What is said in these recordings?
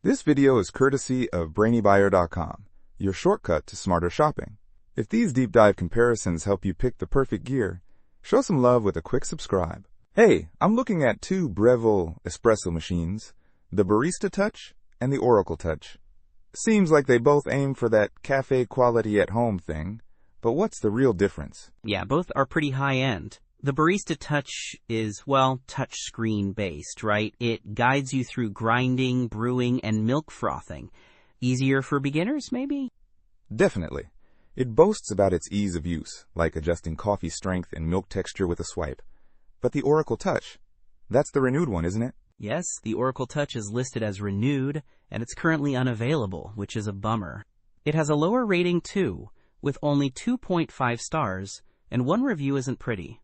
This video is courtesy of BrainyBuyer.com, your shortcut to smarter shopping. If these deep dive comparisons help you pick the perfect gear, show some love with a quick subscribe. Hey, I'm looking at two Breville espresso machines, the Barista Touch and the Oracle Touch. Seems like they both aim for that cafe quality at home thing, but what's the real difference? Yeah, both are pretty high-end. The Barista Touch is, well, touch screen based, right? It guides you through grinding, brewing, and milk frothing. Easier for beginners, maybe? Definitely. It boasts about its ease of use, like adjusting coffee strength and milk texture with a swipe. But the Oracle Touch, that's the renewed one, isn't it? Yes, the Oracle Touch is listed as renewed, and it's currently unavailable, which is a bummer. It has a lower rating too, with only 2.5 stars, and one review isn't pretty.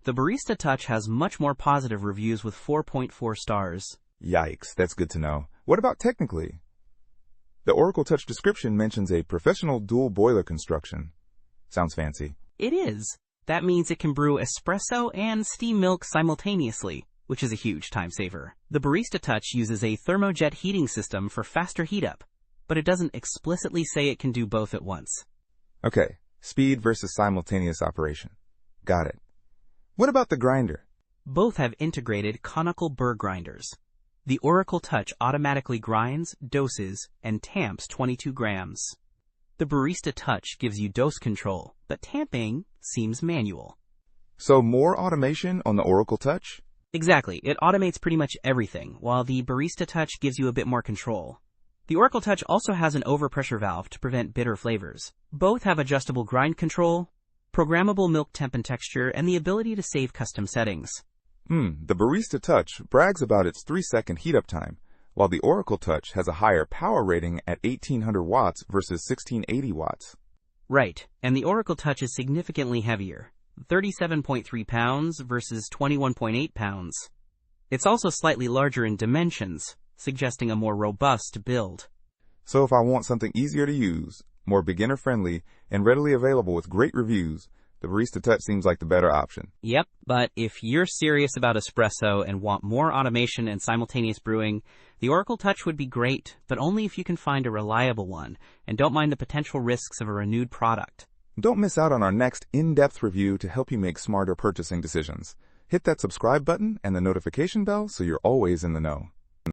The Barista Touch has much more positive reviews with 4.4 stars. Yikes, that's good to know. What about technically? The Oracle Touch description mentions a professional dual boiler construction. Sounds fancy. It is. That means it can brew espresso and steam milk simultaneously, which is a huge time saver. The Barista Touch uses a thermojet heating system for faster heat up, but it doesn't explicitly say it can do both at once. Okay, speed versus simultaneous operation. Got it. What about the grinder? Both have integrated conical burr grinders. The Oracle Touch automatically grinds, doses, and tamps 22 grams. The Barista Touch gives you dose control, but tamping seems manual. So more automation on the Oracle Touch? Exactly. It automates pretty much everything, while the Barista Touch gives you a bit more control. The Oracle Touch also has an overpressure valve to prevent bitter flavors. Both have adjustable grind control, programmable milk temp and texture, and the ability to save custom settings. The Barista Touch brags about its 3-second heat-up time, while the Oracle Touch has a higher power rating at 1800 watts versus 1680 watts. Right, and the Oracle Touch is significantly heavier, 37.3 pounds versus 21.8 pounds. It's also slightly larger in dimensions, suggesting a more robust build. So if I want something easier to use, more beginner-friendly, and readily available with great reviews, the Barista Touch seems like the better option. Yep, but if you're serious about espresso and want more automation and simultaneous brewing, the Oracle Touch would be great, but only if you can find a reliable one and don't mind the potential risks of a renewed product. Don't miss out on our next in-depth review to help you make smarter purchasing decisions. Hit that subscribe button and the notification bell so you're always in the know.